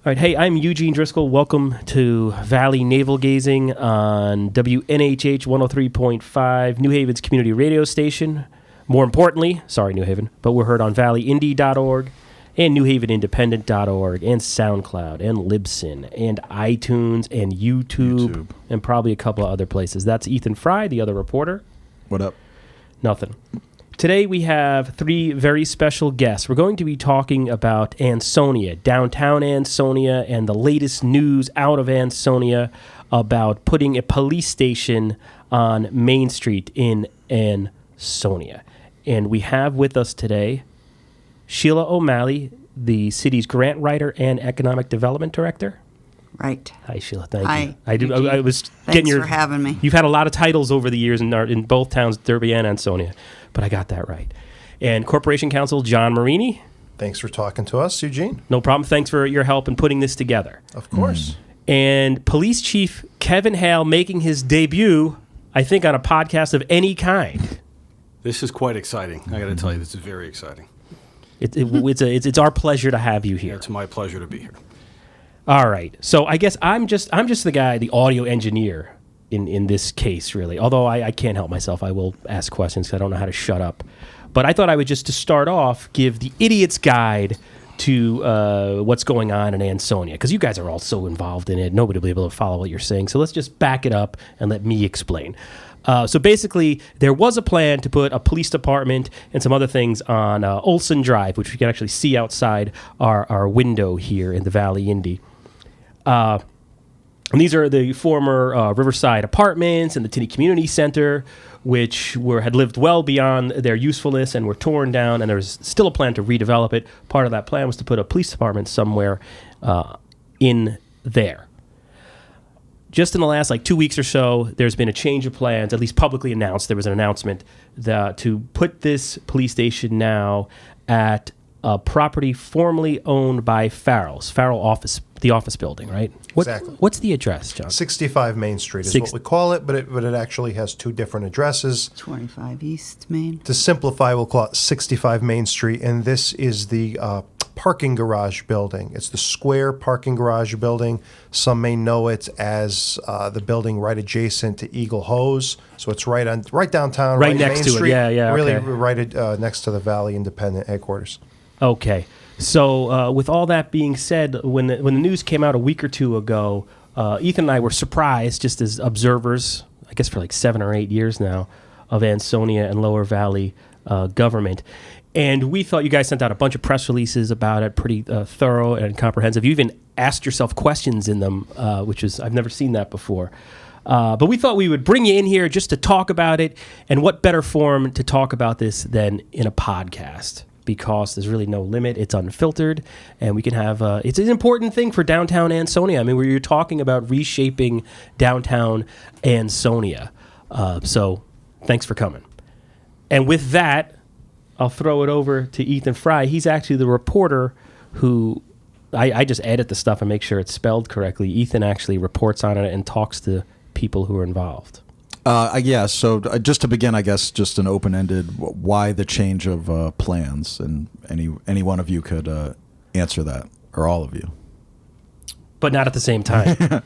All right, hey, I'm Eugene Driscoll. Welcome to Valley Navel Gazing on WNHH 103.5, New Haven's community radio station. More importantly, sorry, New Haven, but we're heard on valleyindy.org and newhavenindependent.org and SoundCloud and Libsyn and iTunes and YouTube and probably a couple of other places. That's Ethan Fry, the other reporter. What up? Nothing. Today we have three very special guests. We're going to be talking about Ansonia, downtown Ansonia, and the latest news out of Ansonia about putting a police station on Main Street in Ansonia. And we have with us today Sheila O'Malley, the city's grant writer and economic development director. Right. Hi, Sheila. Thank Hi, you. I was Thanks getting your. for having me. You've had a lot of titles over the years in both towns, Derby and Ansonia, but I got that right. And Corporation Counsel John Marini. Thanks for talking to us, Eugene. No problem. Thanks for your help in putting this together. Of course. And Police Chief Kevin Hale making his debut, I think, on a podcast of any kind. This is quite exciting. I got to tell you, this is very exciting. It's our pleasure to have you here. It's my pleasure to be here. All right. So I guess I'm just the guy, the audio engineer in this case, really. Although I can't help myself. I will ask questions because I don't know how to shut up. But I thought I would just, to start off, give the idiot's guide to what's going on in Ansonia. Because you guys are all so involved in it. Nobody will be able to follow what you're saying. So let's just back it up and let me explain. So basically, there was a plan to put a police department and some other things on Olson Drive, which we can actually see outside our window here in the Valley Indy. And these are the former Riverside Apartments and the Tinney Community Center, which had lived well beyond their usefulness and were torn down, and there's still a plan to redevelop it. Part of that plan was to put a police department somewhere in there. Just in the last 2 weeks or so, there's been a change of plans, at least publicly announced. There was an announcement to put this police station now at a property formerly owned by Farrell's. Farrell office, the office building, right? Exactly. What's the address, John? 65 Main Street is what we call it, but it actually has two different addresses. 25 East Main. To simplify, we'll call it 65 Main Street, and this is the parking garage building. It's the square parking garage building. Some may know it as the building right adjacent to Eagle Hose. So it's right downtown, right next Main to Street, it. Yeah. Really okay. right next to the Valley Independent headquarters. Okay. So with all that being said, when the news came out a week or two ago, Ethan and I were surprised, just as observers, I guess for 7 or 8 years now, of Ansonia and Lower Valley government. And we thought you guys sent out a bunch of press releases about it, pretty thorough and comprehensive. You even asked yourself questions in them, which is, I've never seen that before. But we thought we would bring you in here just to talk about it. And what better forum to talk about this than in a podcast? Because there's really no limit. It's unfiltered. And we can have, it's an important thing for downtown Ansonia. I mean, you're talking about reshaping downtown Ansonia. So thanks for coming. And with that, I'll throw it over to Ethan Fry. He's actually the reporter who, I just edit the stuff and make sure it's spelled correctly. Ethan actually reports on it and talks to people who are involved. Yeah, so just to begin, I guess, just an open-ended, why the change of plans? And any one of you could answer that, or all of you. But not at the same time.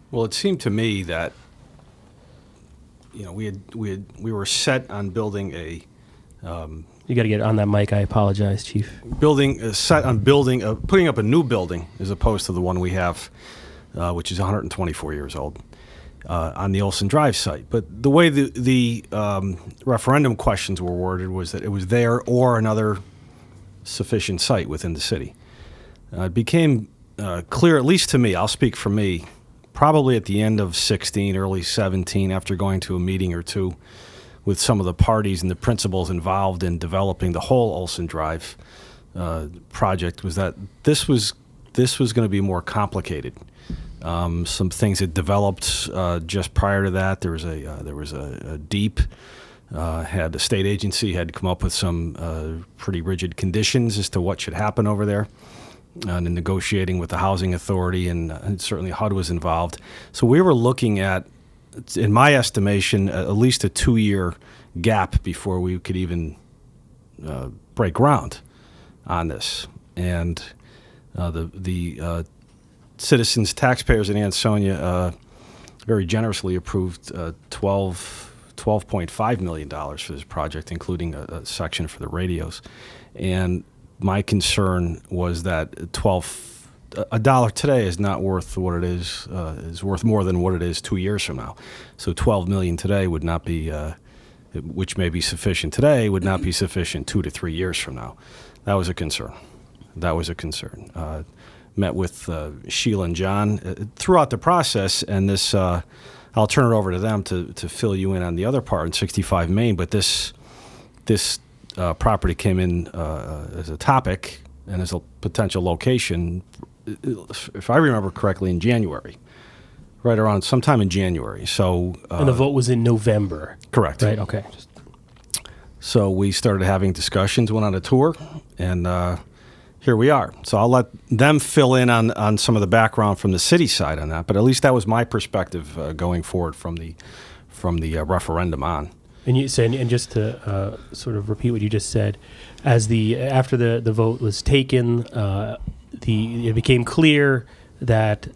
Well, it seemed to me that, we were set on building a... You got to get on that mic. I apologize, Chief. Putting up a new building as opposed to the one we have, which is 124 years old, on the Olson Drive site. But the way the referendum questions were worded was that it was there or another sufficient site within the city. It became clear, at least to me, I'll speak for me, probably at the end of 16, early 17, after going to a meeting or two with some of the parties and the principals involved in developing the whole Olson Drive project, was that this was going to be more complicated. Some things had developed just prior to that. There was a deep had the state agency had come up with some pretty rigid conditions as to what should happen over there, and in negotiating with the housing authority, and certainly HUD was involved. So we were looking at, in my estimation, at least a 2-year gap before we could even break ground on this. And the citizens, taxpayers in Ansonia very generously approved $12.5 million for this project, including a section for the radios. And my concern was that a dollar today is not worth what it is worth more than what it is 2 years from now. So $12 million today would not be, which may be sufficient today, would not be sufficient 2 to 3 years from now. That was a concern. Met with Sheila and John throughout the process, and this, I'll turn it over to them to fill you in on the other part in 65 Main, but this property came in as a topic and as a potential location, if I remember correctly, in January, right around sometime in January. So, and the vote was in November. Correct. Right, okay. So we started having discussions, went on a tour, and here we are. So I'll let them fill in on some of the background from the city side on that, but at least that was my perspective going forward from the referendum on. And you said, and just to sort of repeat what you just said, after the vote was taken, it became clear that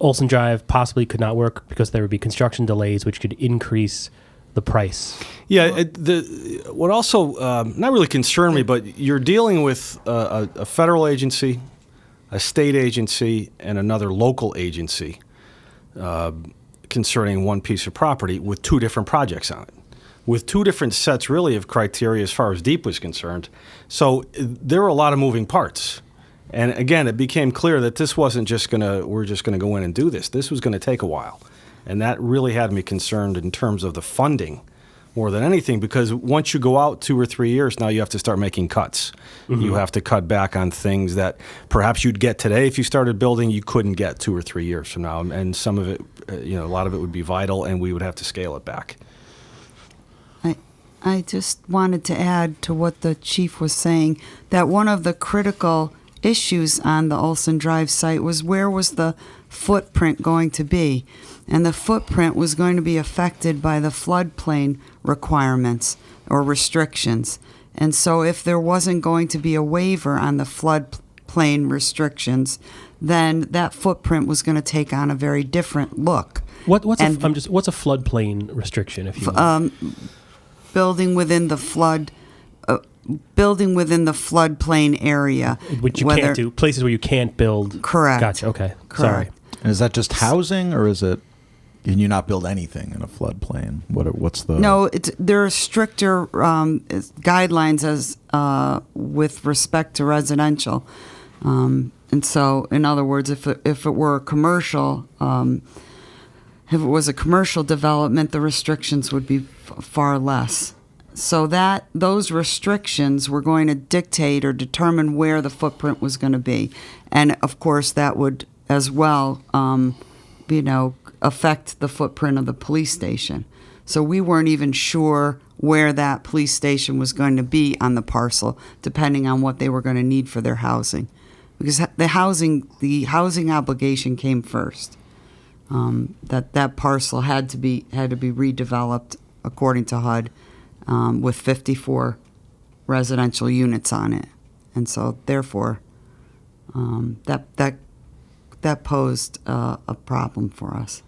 Olson Drive possibly could not work because there would be construction delays, which could increase the price. Yeah, what also not really concerned me, but you're dealing with a federal agency, a state agency, and another local agency concerning one piece of property with two different projects on it, with two different sets really of criteria as far as deep was concerned. So there were a lot of moving parts. And again, it became clear that this wasn't we're just gonna go in and do this. This was gonna take a while. And that really had me concerned in terms of the funding more than anything, because once you go out 2 or 3 years, now you have to start making cuts. Mm-hmm. You have to cut back on things that perhaps you'd get today if you started building, you couldn't get 2 or 3 years from now. And some of it, a lot of it would be vital, and we would have to scale it back. I just wanted to add to what the chief was saying, that one of the critical issues on the Olson Drive site was where was the footprint going to be. And the footprint was going to be affected by the floodplain requirements or restrictions. And so if there wasn't going to be a waiver on the floodplain restrictions, then that footprint was going to take on a very different look. What's a floodplain restriction, if you will? Building within the floodplain area. Which you can't do, places where you can't build. Correct. Gotcha, okay. Correct. Sorry. And is that just housing, or can you not build anything in a floodplain? What's the... No, there are stricter guidelines as with respect to residential. And so, in other words, if it were a commercial, if it was a commercial development, the restrictions would be far less. So those restrictions were going to dictate or determine where the footprint was going to be. And, of course, that would as well, affect the footprint of the police station. So we weren't even sure where that police station was going to be on the parcel, depending on what they were going to need for their housing. Because the housing obligation came first. That parcel had to be redeveloped according to HUD, with 54 residential units on it, and so therefore that posed a problem for us.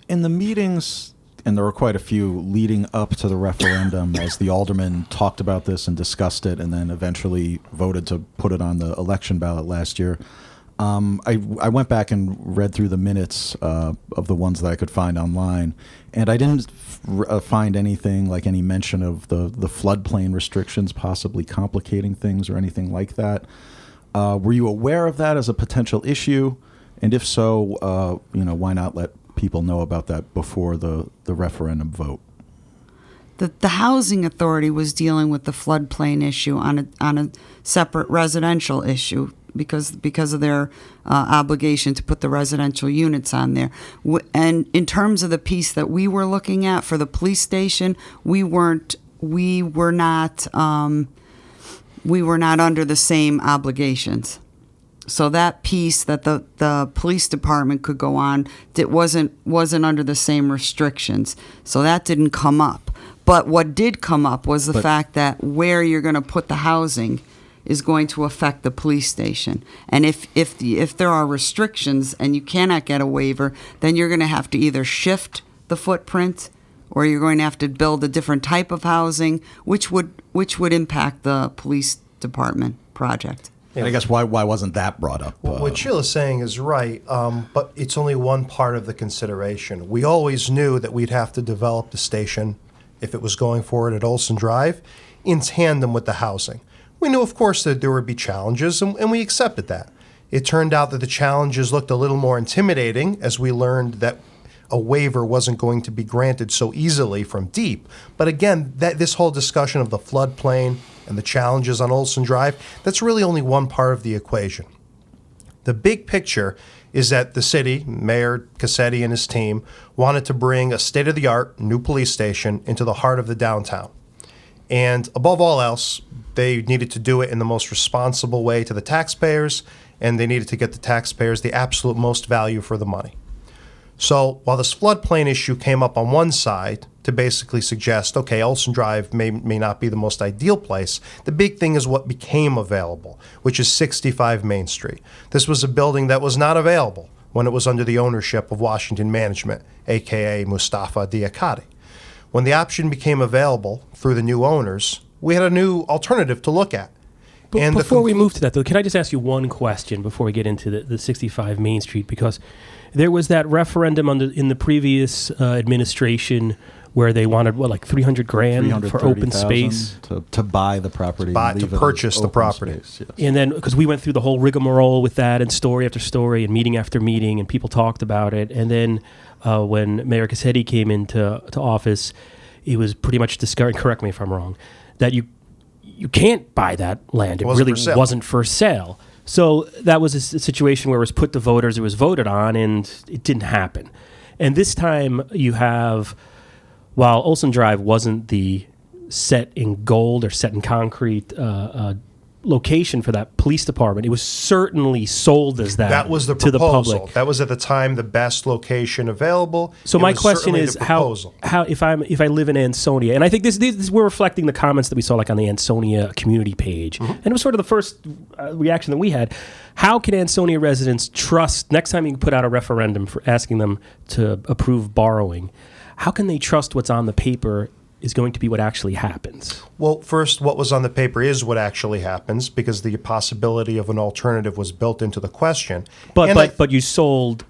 In the meetings, and there were quite a few leading up to the referendum, as the aldermen talked about this and discussed it, and then eventually voted to put it on the election ballot last year. I went back and read through the minutes of the ones that I could find online, and I didn't find anything like any mention of the floodplain restrictions possibly complicating things or anything like that. Were you aware of that as a potential issue? And if so, why not let people know about that before the referendum vote? The housing authority was dealing with the floodplain issue on a separate residential issue because of their obligation to put the residential units on there. And in terms of the piece that we were looking at for the police station, we were not under the same obligations. So that piece that the police department could go on, it wasn't under the same restrictions. So that didn't come up. But what did come up was the fact that where you're going to put the housing is going to affect the police station. And if there are restrictions and you cannot get a waiver, then you're going to have to either shift the footprint, or you're going to have to build a different type of housing, which would impact the police department project. And I guess why wasn't that brought up? Well, what Sheila's saying is right, but it's only one part of the consideration. We always knew that we'd have to develop the station, if it was going forward at Olson Drive, in tandem with the housing. We knew, of course, that there would be challenges, and we accepted that. It turned out that the challenges looked a little more intimidating as we learned that a waiver wasn't going to be granted so easily from deep. But again, this whole discussion of the floodplain and the challenges on Olson Drive, that's really only one part of the equation. The big picture is that the city, Mayor Cassetti and his team, wanted to bring a state-of-the-art new police station into the heart of the downtown. And above all else, they needed to do it in the most responsible way to the taxpayers, and they needed to get the taxpayers the absolute most value for the money. So while this floodplain issue came up on one side to basically suggest, okay, Olson Drive may not be the most ideal place, the big thing is what became available, which is 65 Main Street. This was a building that was not available when it was under the ownership of Washington Management, a.k.a. Mustafa Diakati. When the option became available through the new owners, we had a new alternative to look at. But before we move to that, though, can I just ask you one question before we get into the 65 Main Street? Because there was that referendum in the previous administration where they wanted, like $300,000 for open space? To buy the property. To purchase the property. Space, yes. And then, because we went through the whole rigmarole with that, and story after story, and meeting after meeting, and people talked about it. And then when Mayor Cassetti came into office, it was pretty much discovered, correct me if I'm wrong, that you can't buy that land. It really wasn't for sale. So that was a situation where it was put to voters, it was voted on, and it didn't happen. And this time you have, while Olson Drive wasn't the set in gold or set in concrete location for that police department, it was certainly sold as that. That was the to proposal. The public. That was at the time the best location available. So my question is how if I live in Ansonia, and I think this we're reflecting the comments that we saw like on the Ansonia community page, and it was sort of the first reaction that we had. How can Ansonia residents trust next time you put out a referendum for asking them to approve borrowing? How can they trust what's on the paper is going to be what actually happens? Well, first, what was on the paper is what actually happens, because the possibility of an alternative was built into the question. But you sold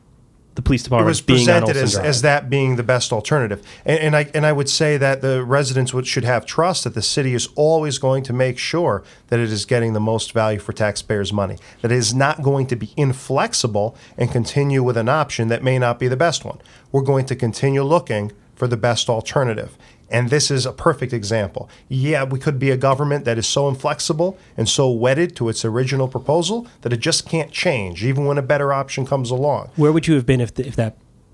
the police department. It was presented as that being the best alternative, and I would say that the residents should have trust that the city is always going to make sure that it is getting the most value for taxpayers' money. That it is not going to be inflexible and continue with an option that may not be the best one. We're going to continue looking for the best alternative. And this is a perfect example. Yeah, we could be a government that is so inflexible and so wedded to its original proposal that it just can't change, even when a better option comes along. Where would you have been if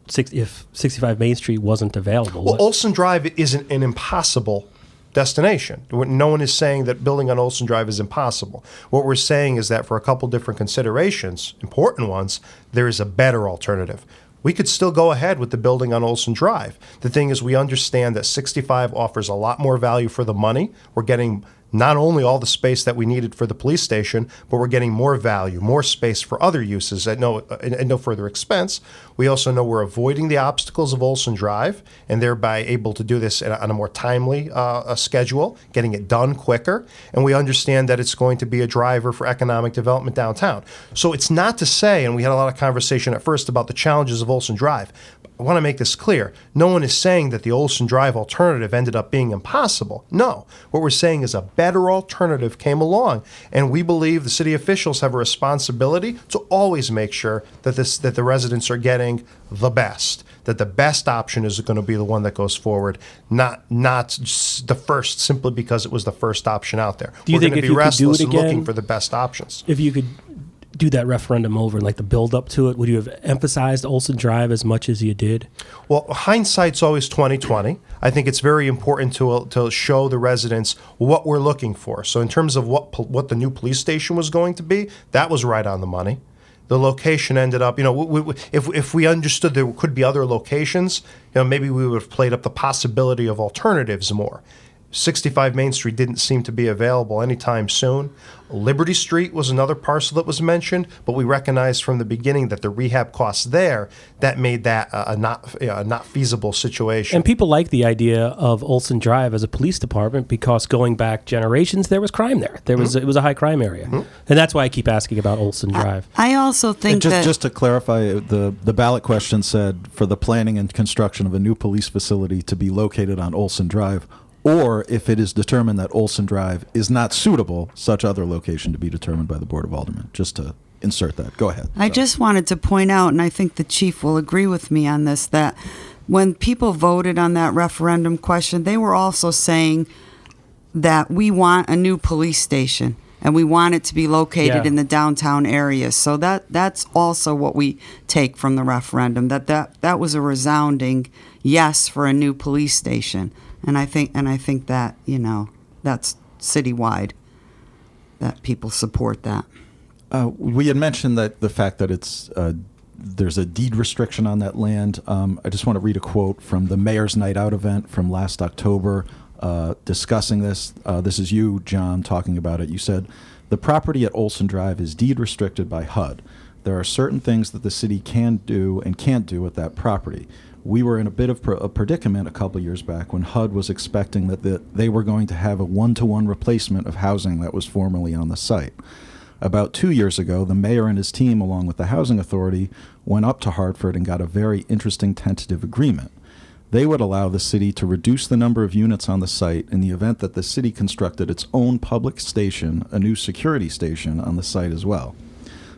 65 Main Street wasn't available? Well, Olson Drive isn't an impossible destination. No one is saying that building on Olson Drive is impossible. What we're saying is that for a couple different considerations, important ones, there is a better alternative. We could still go ahead with the building on Olson Drive. The thing is, we understand that 65 offers a lot more value for the money. We're getting not only all the space that we needed for the police station, but we're getting more value, more space for other uses at no further expense. We also know we're avoiding the obstacles of Olson Drive and thereby able to do this on a more timely schedule, getting it done quicker. And we understand that it's going to be a driver for economic development downtown. So it's not to say, and we had a lot of conversation at first about the challenges of Olson Drive. I want to make this clear. No one is saying that the Olson Drive alternative ended up being impossible. No. What we're saying is a better alternative came along, and we believe the city officials have a responsibility to always make sure that the residents are getting the best, that the best option is going to be the one that goes forward, not the first simply because it was the first option out there. Do you We're think going to if be you could do restless it and again, looking for the best options. If you could do that referendum over and like the build up to it, would you have emphasized Olson Drive as much as you did? Well, hindsight's always 20/20. I think it's very important to show the residents what we're looking for. So in terms of what the new police station was going to be, that was right on the money. The location ended up, if we understood there could be other locations, maybe we would have played up the possibility of alternatives more. 65 Main Street didn't seem to be available anytime soon. Liberty Street was another parcel that was mentioned, but we recognized from the beginning that the rehab costs there, that made that a not feasible situation. And people like the idea of Olson Drive as a police department because going back generations, there was crime there. It was a high crime area. And that's why I keep asking about Olson Drive. I also think that Just to clarify, the ballot question said for the planning and construction of a new police facility to be located on Olson Drive, or if it is determined that Olson Drive is not suitable, such other location to be determined by the Board of Aldermen. Just to insert that. Go ahead. I just wanted to point out, and I think the chief will agree with me on this, that when people voted on that referendum question, they were also saying that we want a new police station and we want it to be located in the downtown area. So that's also what we take from the referendum, that was a resounding yes for a new police station. And I think that, that's citywide, that people support that. We had mentioned that the fact that it's there's a deed restriction on that land. I just want to read a quote from the Mayor's Night Out event from last October discussing this. This is you, John, talking about it. You said, "The property at Olson Drive is deed restricted by HUD. There are certain things that the city can do and can't do with that property. We were in a bit of a predicament a couple years back when HUD was expecting that they were going to have a one-to-one replacement of housing that was formerly on the site. About 2 years ago, the mayor and his team, along with the Housing Authority, went up to Hartford and got a very interesting tentative agreement. They would allow the city to reduce the number of units on the site in the event that the city constructed its own public station, a new security station, on the site as well.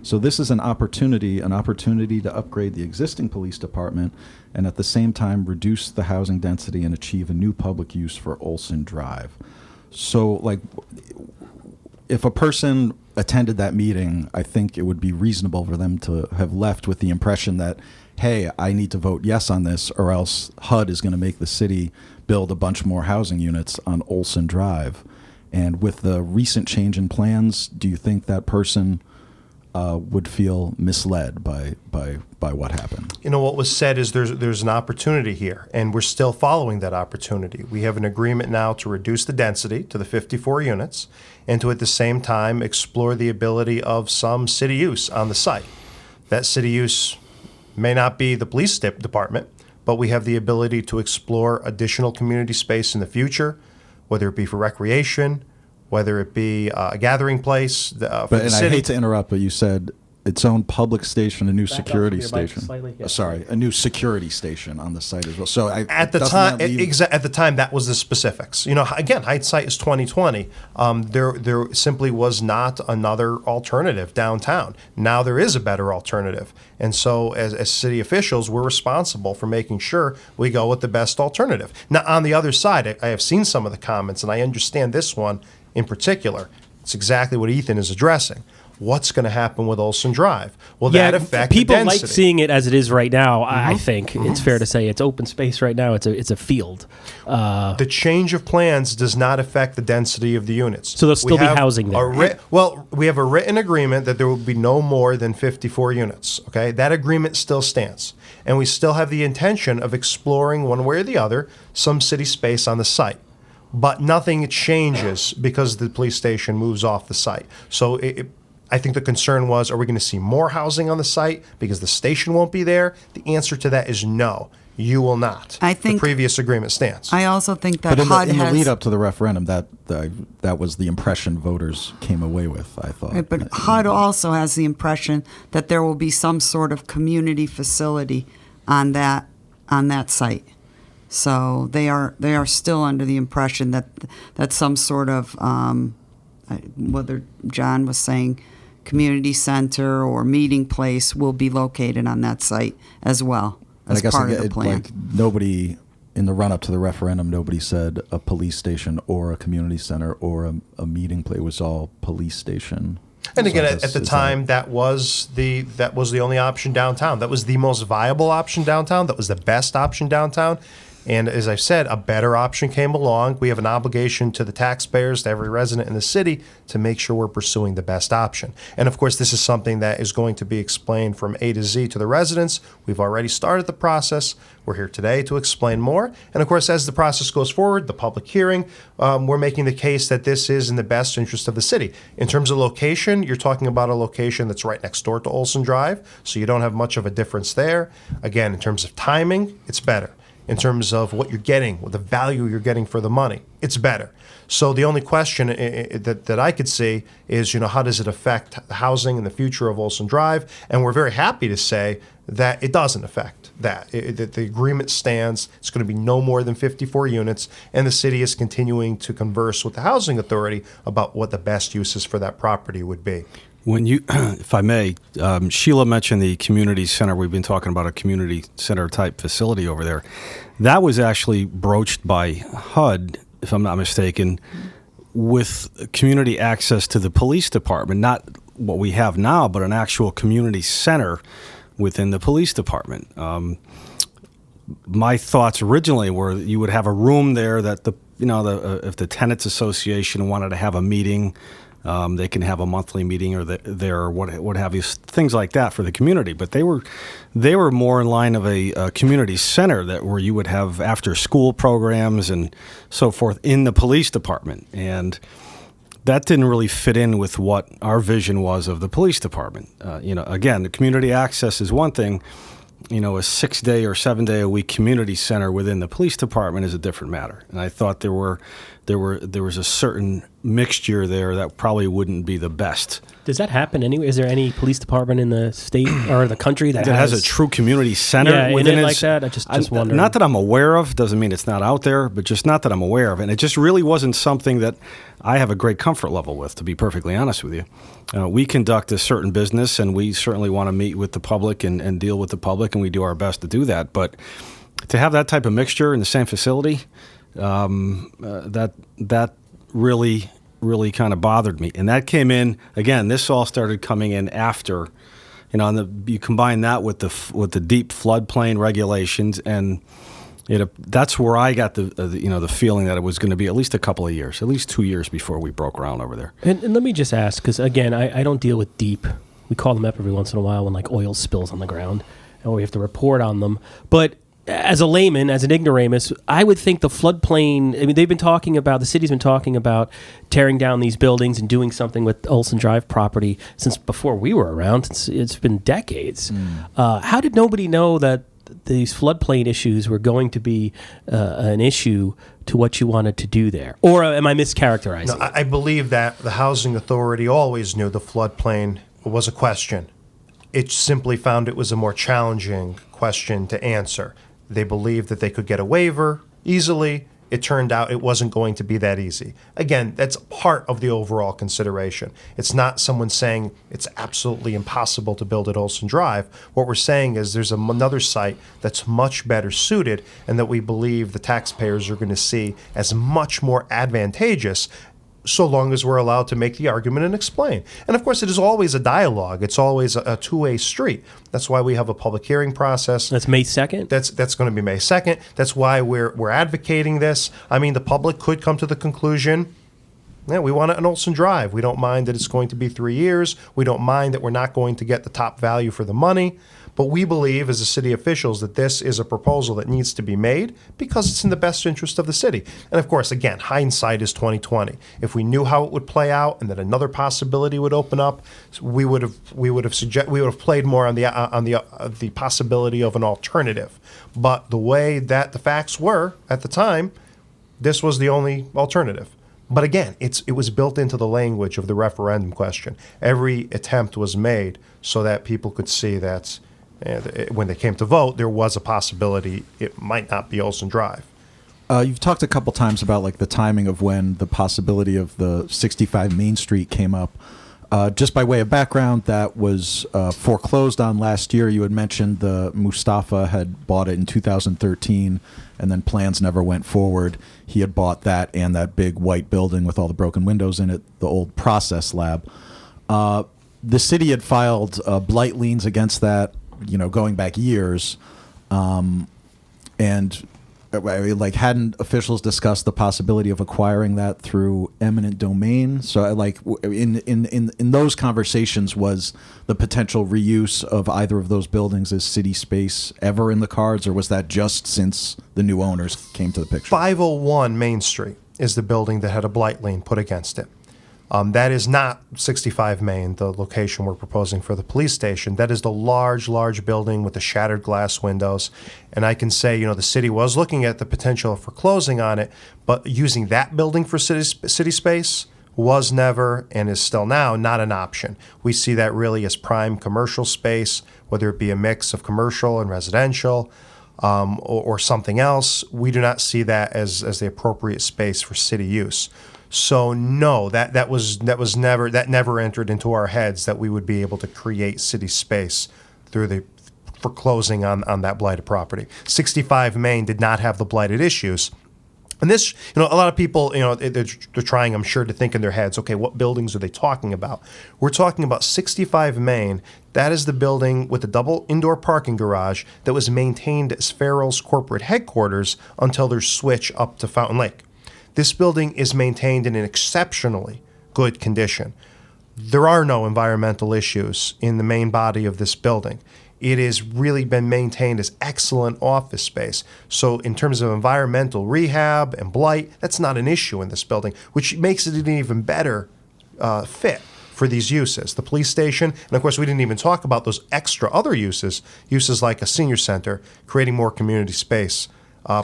So this is an opportunity to upgrade the existing police department and at the same time reduce the housing density and achieve a new public use for Olson Drive." So, like, if a person attended that meeting, I think it would be reasonable for them to have left with the impression that, hey, I need to vote yes on this or else HUD is going to make the city build a bunch more housing units on Olson Drive. And with the recent change in plans, do you think that person would feel misled by what happened? What was said is there's an opportunity here, and we're still following that opportunity. We have an agreement now to reduce the density to the 54 units and to, at the same time, explore the ability of some city use on the site. That city use may not be the police department, but we have the ability to explore additional community space in the future, whether it be for recreation, whether it be a gathering place for the city. I hate to interrupt, but you said its own public station, a new security up your mic station. slightly, yeah. Sorry, a new security station on the site as well. So At the time, that was the specifics. Again, hindsight is 2020. There simply was not another alternative downtown. Now there is a better alternative, and so as city officials, we're responsible for making sure we go with the best alternative. Now, on the other side, I have seen some of the comments, and I understand this one in particular. It's exactly what Ethan is addressing. What's going to happen with Olson Drive? Will that affect people the density? like seeing it as it is right now. I think it's fair to say it's open space right now. It's a field. The change of plans does not affect the density of the units. So there'll still be housing there. We have a written agreement that there will be no more than 54 units. Okay, that agreement still stands, and we still have the intention of exploring one way or the other some city space on the site. But nothing changes because the police station moves off the site. So I think the concern was, are we going to see more housing on the site because the station won't be there? The answer to that is no, you will not. I think the previous agreement stands. I also think that But HUD in the has... lead up to the referendum, that was the impression voters came away with, I thought. Right, but HUD also has the impression that there will be some sort of community facility on that site. So they are still under the impression that some sort of whether John was saying community center or meeting place will be located on that site as well as part of the plan. Like, nobody in the run up to the referendum, nobody said a police station or a community center or a meeting place. It was all police station. And again, at the time, that was the only option downtown. That was the most viable option downtown. That was the best option downtown. And as I said, a better option came along. We have an obligation to the taxpayers, to every resident in the city, to make sure we're pursuing the best option. And of course, this is something that is going to be explained from A to Z to the residents. We've already started the process. We're here today to explain more. And of course, as the process goes forward, the public hearing, we're making the case that this is in the best interest of the city. In terms of location, you're talking about a location that's right next door to Olson Drive, so you don't have much of a difference there. Again, in terms of timing, it's better. In terms of what you're getting, the value you're getting for the money, it's better. So the only question that I could see is, how does it affect the housing and the future of Olson Drive? And we're very happy to say that it doesn't affect that. That the agreement stands. It's going to be no more than 54 units, and the city is continuing to converse with the housing authority about what the best uses for that property would be. When you, if I may, Sheila mentioned the community center. We've been talking about a community center type facility over there. That was actually broached by HUD, if I'm not mistaken, with community access to the police department, not what we have now, but an actual community center within the police department. My thoughts originally were that you would have a room there that if the tenants association wanted to have a meeting, they can have a monthly meeting or what have you, things like that for the community. But they were more in line of a community center where you would have after school programs and so forth in the police department. And that didn't really fit in with what our vision was of the police department. Again, the community access is one thing. A 6-day or 7-day-a-week community center within the police department is a different matter. And I thought there was a certain mixture there that probably wouldn't be the best. Does that happen anyway? Is there any police department in the state or the country that has a true community center within it like that? I just wondering. Not that I'm aware of. Doesn't mean it's not out there, but just not that I'm aware of. And it just really wasn't something that I have a great comfort level with, to be perfectly honest with you. We conduct a certain business, and we certainly want to meet with the public and deal with the public, and we do our best to do that. But to have that type of mixture in the same facility, that really kind of bothered me. And that came in, again, this all started coming in after, and you combine that with the deep floodplain regulations, and that's where I got the feeling that it was going to be at least a couple of years, at least 2 years before we broke ground over there. And let me just ask, because again, I don't deal with deep. We call them up every once in a while when oil spills on the ground, and we have to report on them. But as a layman, as an ignoramus, I would think the floodplain, the city's been talking about tearing down these buildings and doing something with Olson Drive property since before we were around. It's been decades. How did nobody know that these floodplain issues were going to be an issue to what you wanted to do there? Or am I mischaracterizing? No, I believe that the housing authority always knew the floodplain was a question. It simply found it was a more challenging question to answer. They believed that they could get a waiver easily. It turned out it wasn't going to be that easy. Again, that's part of the overall consideration. It's not someone saying it's absolutely impossible to build at Olson Drive. What we're saying is there's another site that's much better suited and that we believe the taxpayers are going to see as much more advantageous, so long as we're allowed to make the argument and explain. And of course, it is always a dialogue. It's always a two-way street. That's why we have a public hearing process. That's May 2nd? That's going to be May 2nd. That's why we're advocating this. I mean, the public could come to the conclusion, we want it on Olson Drive. We don't mind that it's going to be 3 years. We don't mind that we're not going to get the top value for the money. But we believe as the city officials that this is a proposal that needs to be made because it's in the best interest of the city. And of course, again, hindsight is 2020. If we knew how it would play out and that another possibility would open up, we would have played more on the possibility of an alternative. But the way that the facts were at the time, this was the only alternative. But again, it was built into the language of the referendum question. Every attempt was made so that people could see that when they came to vote, there was a possibility it might not be Olson Drive. You've talked a couple times about the timing of when the possibility of the 65 Main Street came up. Just by way of background, that was foreclosed on last year. You had mentioned the Mustafa had bought it in 2013, and then plans never went forward. He had bought that and that big white building with all the broken windows in it, the old process lab. The city had filed blight liens against that, going back years. And like, hadn't officials discussed the possibility of acquiring that through eminent domain? So, like, in those conversations, was the potential reuse of either of those buildings as city space ever in the cards, or was that just since the new owners came to the picture? 501 Main Street is the building that had a blight lien put against it. That is not 65 Main, the location we're proposing for the police station. That is the large building with the shattered glass windows. And I can say, the city was looking at the potential for closing on it, but using that building for city space was never and is still now not an option. We see that really as prime commercial space, whether it be a mix of commercial and residential or something else. We do not see that as the appropriate space for city use. So no, that never entered into our heads that we would be able to create city space for closing on that blighted property. 65 Main did not have the blighted issues. And this, a lot of people, they're trying, I'm sure, to think in their heads, okay, what buildings are they talking about? We're talking about 65 Main. That is the building with the double indoor parking garage that was maintained as Farrell's corporate headquarters until their switch up to Fountain Lake. This building is maintained in an exceptionally good condition. There are no environmental issues in the main body of this building. It has really been maintained as excellent office space. So in terms of environmental rehab and blight, that's not an issue in this building, which makes it an even better fit for these uses. The police station, and of course we didn't even talk about those extra other uses like a senior center, creating more community space.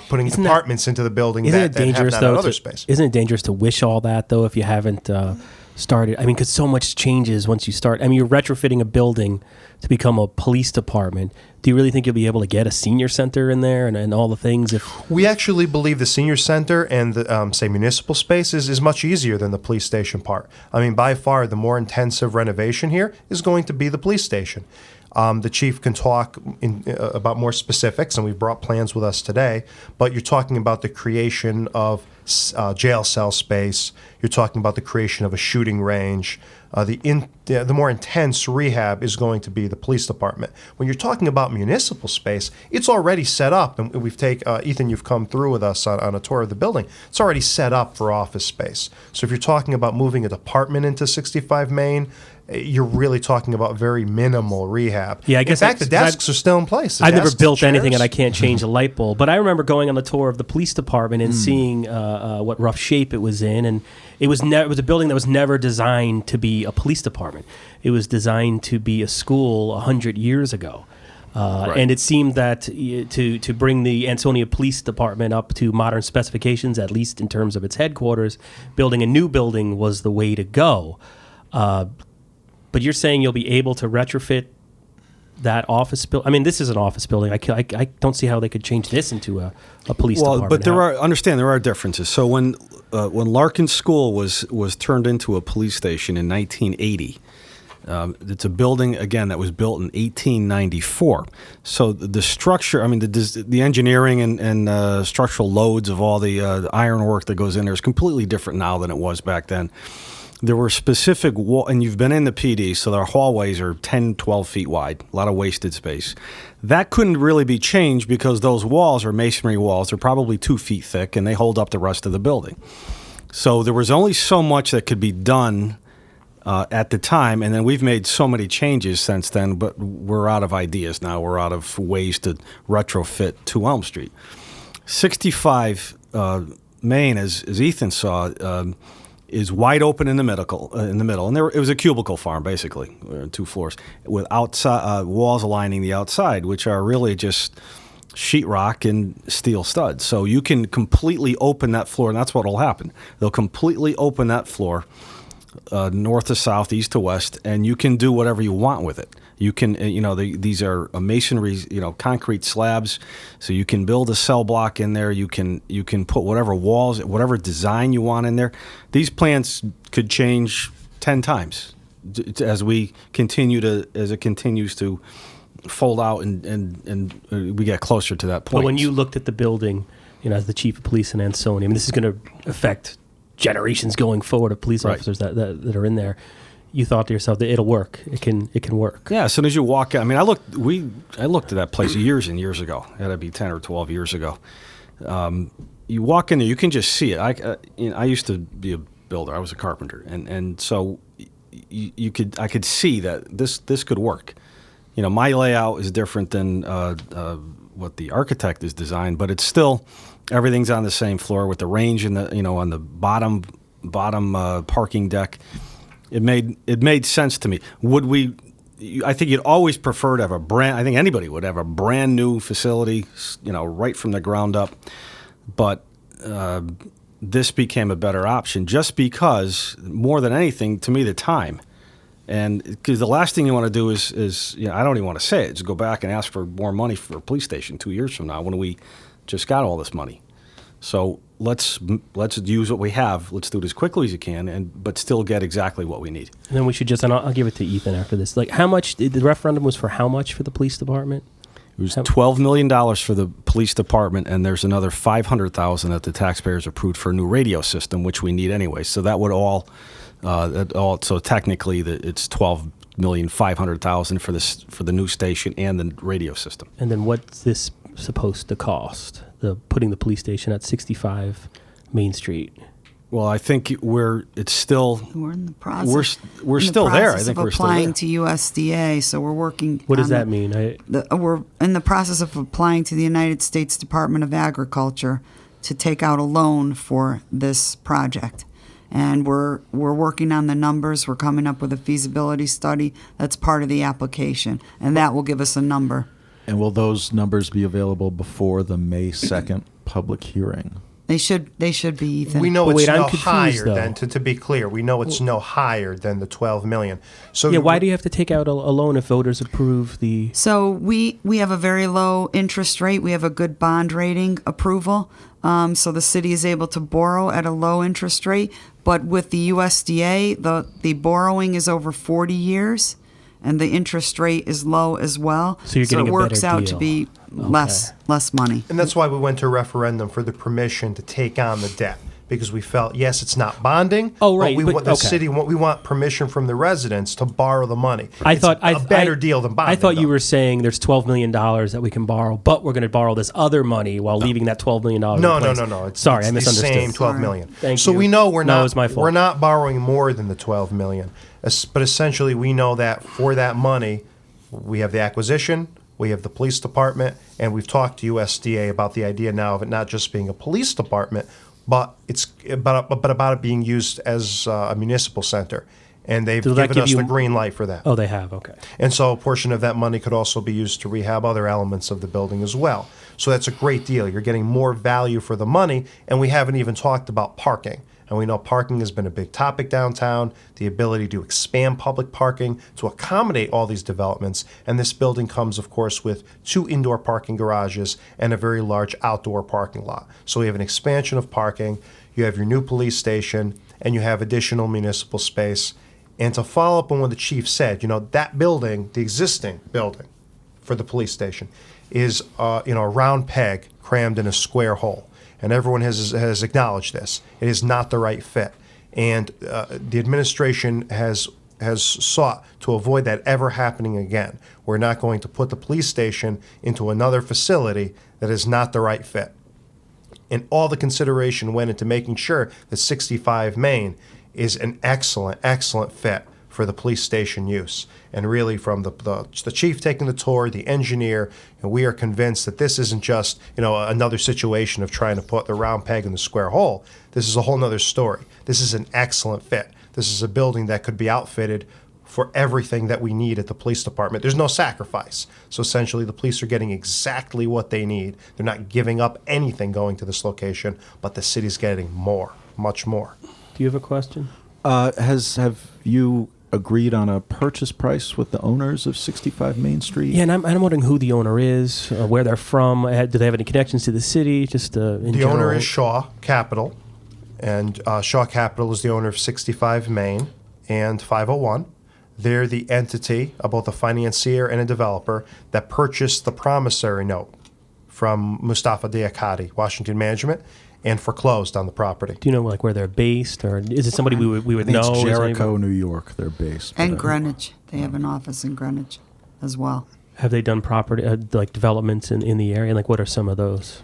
Putting departments into the building that have not other space. Isn't it dangerous to wish all that, though, if you haven't started? I mean, because so much changes once you start. I mean, you're retrofitting a building to become a police department. Do you really think you'll be able to get a senior center in there and all the things? We actually believe the senior center and the, say, municipal space is much easier than the police station part. I mean, by far, the more intensive renovation here is going to be the police station. The chief can talk about more specifics, and we've brought plans with us today, but you're talking about the creation of jail cell space. You're talking about the creation of a shooting range. The more intense rehab is going to be the police department. When you're talking about municipal space, it's already set up, and we've Ethan, you've come through with us on a tour of the building. It's already set up for office space. So if you're talking about moving a department into 65 Main, you're really talking about very minimal rehab. Yeah, I guess. In fact, the desks are still in place. I've never built anything, and I can't change a light bulb. But I remember going on the tour of the police department and seeing what rough shape it was in, and it was a building that was never designed to be a police department. It was designed to be a school 100 years ago. Right. And it seemed that to bring the Ansonia Police Department up to modern specifications, at least in terms of its headquarters, building a new building was the way to go. But you're saying you'll be able to retrofit that office building? I mean, this is an office building. I don't see how they could change this into a police department. But there are differences. So when Larkin School was turned into a police station in 1980, it's a building, again, that was built in 1894. So the structure, I mean, the engineering and structural loads of all the ironwork that goes in there is completely different now than it was back then. There were specific and you've been in the PD, so their hallways are 10, 12 feet wide, a lot of wasted space. That couldn't really be changed because those walls are masonry walls. They're probably 2 feet thick, and they hold up the rest of the building. So there was only so much that could be done at the time, and then we've made so many changes since then, but we're out of ideas now. We're out of ways to retrofit to Elm Street. 65 Main, as Ethan saw, is wide open in the middle, and it was a cubicle farm basically, 2 floors with outside walls lining the outside, which are really just sheetrock and steel studs. So you can completely open that floor, and that's what will happen. They'll completely open that floor, north to south, east to west, and you can do whatever you want with it. You can, these are masonry, concrete slabs, so you can build a cell block in there. You can put whatever walls, whatever design you want in there. These plans could change 10 times as it continues to fold out and we get closer to that point. But when you looked at the building, as the chief of police in Ansonia, I mean, this is going to affect generations going forward of police officers that are in there. You thought to yourself that it'll work. It can work. Yeah. As soon as you walk out, I mean, I looked at that place years and years ago. It had to be 10 or 12 years ago. You walk in there, you can just see it. I used to be a builder. I was a carpenter, and so I could see that this could work. My layout is different than what the architect has designed, but it's still everything's on the same floor with the range in the on the bottom parking deck. It made sense to me. Would we? I think you'd always prefer to have I think anybody would have a brand new facility, right from the ground up. But this became a better option just because, more than anything, to me, the time. And because the last thing you want to do is I don't even want to say it, is go back and ask for more money for a police station 2 years from now when we just got all this money. So let's use what we have. Let's do it as quickly as you can, but still get exactly what we need. And then we should just, and I'll give it to Ethan after this. Like, how much, the referendum was for how much for the police department? It was $12 million for the police department, and there's another $500,000 that the taxpayers approved for a new radio system, which we need anyway. So that would so technically it's $12,500,000 for the new station and the radio system. And then what's this supposed to cost? Putting the police station at 65 Main Street. Well, I think we're in the process. We're still there. I think we're still there. Applying to USDA, so we're working. What does that mean? We're in the process of applying to the United States Department of Agriculture to take out a loan for this project, and we're working on the numbers. We're coming up with a feasibility study that's part of the application, and that will give us a number. And will those numbers be available before the May 2nd public hearing? They should be, Ethan. We know But it's wait, I'm no confused, higher though. than, to be clear, we know it's no higher than the $12 million. So Yeah, why do you have to take out a loan if voters approve the... So we have a very low interest rate. We have a good bond rating approval. So the city is able to borrow at a low interest rate. But with the USDA, the borrowing is over 40 years, and the interest rate is low as well. So you're getting it a works better out deal. to be less money. And that's why we went to referendum for the permission to take on the debt, because we felt, yes, it's not bonding. Oh, right, But we but- want the okay. city. We want permission from the residents to borrow the money. I It's thought a better deal than bonding. I thought you though. were saying there's $12 million that we can borrow, but we're going to borrow this other money while leaving that $12 million. No. Sorry, I it's misunderstood. The same $12 million. Thank so you. we know we're No, not. it was my fault. We're not borrowing more than the $12 million. But essentially, we know that for that money, we have the acquisition, we have the police department, and we've talked to USDA about the idea now of it not just being a police department, but about it being used as a municipal center. And they've Does that given give us you- the green light for that. Oh, they have. Okay. And so a portion of that money could also be used to rehab other elements of the building as well. So that's a great deal. You're getting more value for the money, and we haven't even talked about parking. And we know parking has been a big topic downtown, the ability to expand public parking to accommodate all these developments. And this building comes, of course, with 2 indoor parking garages and a very large outdoor parking lot. So we have an expansion of parking, you have your new police station, and you have additional municipal space. And to follow up on what the chief said, that building, the existing building for the police station, is a round peg crammed in a square hole. And everyone has acknowledged this. It is not the right fit. And the administration has sought to avoid that ever happening again. We're not going to put the police station into another facility that is not the right fit. And all the consideration went into making sure that 65 Main is an excellent, excellent fit for the police station use. And really, from the chief taking the tour, the engineer, and we are convinced that this isn't just another situation of trying to put the round peg in the square hole. This is a whole nother story. This is an excellent fit. This is a building that could be outfitted for everything that we need at the police department. There's no sacrifice. So essentially, the police are getting exactly what they need. They're not giving up anything going to this location, but the city's getting more, much more. Do you have a question? Have you agreed on a purchase price with the owners of 65 Main Street? Yeah, and I'm wondering who the owner is, where they're from. Do they have any connections to the city? Just in The general? owner is Shaw Capital, and Shaw Capital is the owner of 65 Main and 501. They're the entity, both a financier and a developer, that purchased the promissory note from Mustafa Diakati, Washington Management, and foreclosed on the property. Do you know where they're based, or is it somebody we would I think know? it's Is Jericho, anybody- New York, they're based. And but, Greenwich. They have an office in Greenwich as well. Have they done property developments in the area? What are some of those?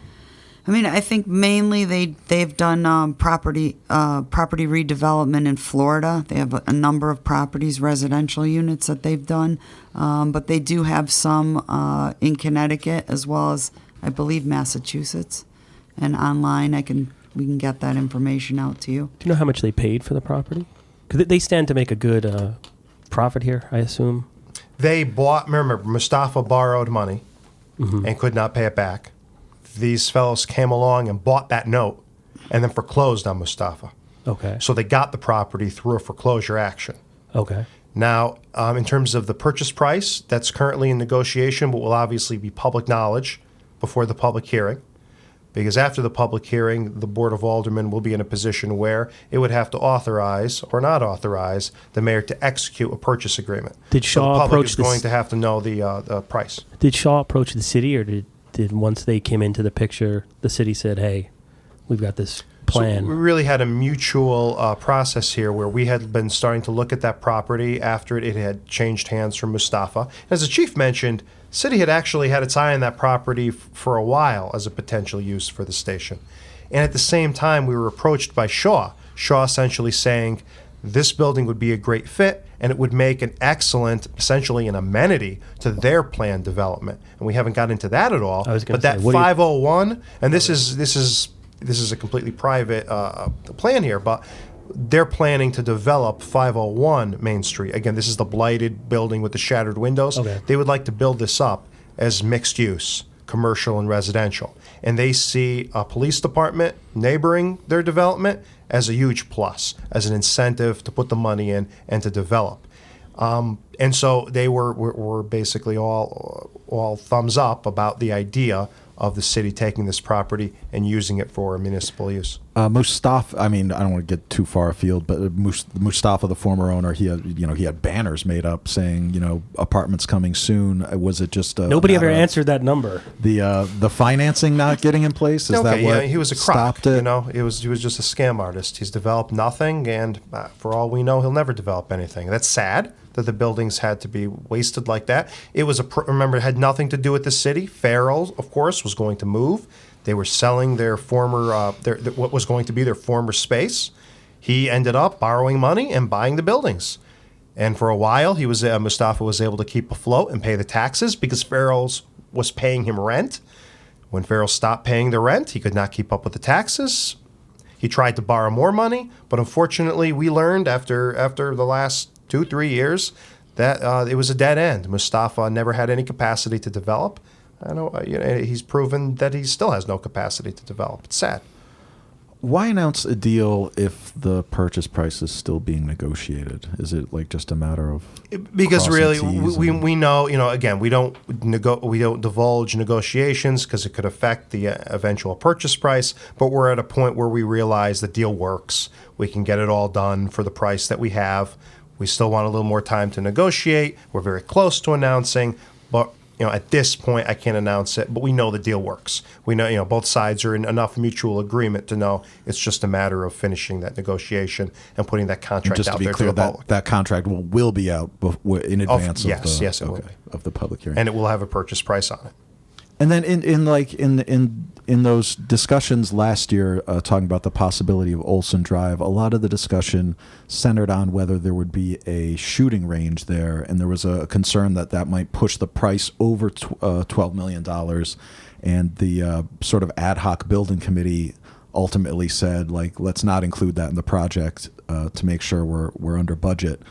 I mean, I think mainly they've done property redevelopment in Florida. They have a number of properties, residential units that they've done, but they do have some in Connecticut as well as, I believe, Massachusetts. And online, we can get that information out to you. Do you know how much they paid for the property? Because they stand to make a good profit here, I assume. They bought, remember, Mustafa borrowed money and could not pay it back. These fellows came along and bought that note and then foreclosed on Mustafa. Okay. So they got the property through a foreclosure action. Okay. Now, in terms of the purchase price, that's currently in negotiation, but will obviously be public knowledge before the public hearing. Because after the public hearing, the Board of Aldermen will be in a position where it would have to authorize or not authorize the mayor to execute a purchase agreement. Did So Shaw the public approach is this- going to have to know the price. Did Shaw approach the city, or did once they came into the picture, the city said, "Hey, we've got this plan"? So we really had a mutual process here where we had been starting to look at that property after it had changed hands from Mustafa. As the chief mentioned, city had actually had its eye on that property for a while as a potential use for the station. And at the same time, we were approached by Shaw. Shaw essentially saying this building would be a great fit and it would make an excellent, essentially an amenity to their planned development. And we haven't got into that at all. I was gonna But that say, what do you- 501, and this is a completely private plan here, but they're planning to develop 501 Main Street. Again, this is the blighted building with the shattered windows. Okay. They would like to build this up as mixed use, commercial and residential. And they see a police department neighboring their development as a huge plus, as an incentive to put the money in and to develop. And so they were basically all thumbs up about the idea of the city taking this property and using it for municipal use. Mustafa, I mean, I don't want to get too far afield, but Mustafa, the former owner, he had banners made up saying, apartments coming soon. Was it just Nobody a ever matter of answered that number. the financing not getting in place? Is that what he was a crock. stopped it? He was just a scam artist. He's developed nothing, and for all we know, he'll never develop anything. That's sad that the buildings had to be wasted like that. It was remember, it had nothing to do with the city. Farrell, of course, was going to move. They were selling their former, what was going to be their former space. He ended up borrowing money and buying the buildings. And for a while, Mustafa was able to keep afloat and pay the taxes because Farrell's was paying him rent. When Farrell stopped paying the rent, he could not keep up with the taxes. He tried to borrow more money, but unfortunately, we learned after the last 2-3 years that it was a dead end. Mustafa never had any capacity to develop. I know he's proven that he still has no capacity to develop. It's sad. Why announce a deal if the purchase price is still being negotiated? Is it like just a matter of Because really, crossing T's we know, again, we don't divulge negotiations because it could affect the eventual purchase price. But we're at a point where we realize the deal works. We can get it all done for the price that we have. We still want a little more time to negotiate. We're very close to announcing, but at this point, I can't announce it. But we know the deal works. We know, both sides are in enough mutual agreement to know it's just a matter of finishing that negotiation and putting that contract just out to be there clear, to the public. that contract will be out in advance yes, it will be. of the public hearing. And it will have a purchase price on it. And then in those discussions last year, talking about the possibility of Olson Drive, a lot of the discussion centered on whether there would be a shooting range there, and there was a concern that might push the price over $12 million. And the sort of ad hoc building committee ultimately said, let's not include that in the project to make sure we're under budget.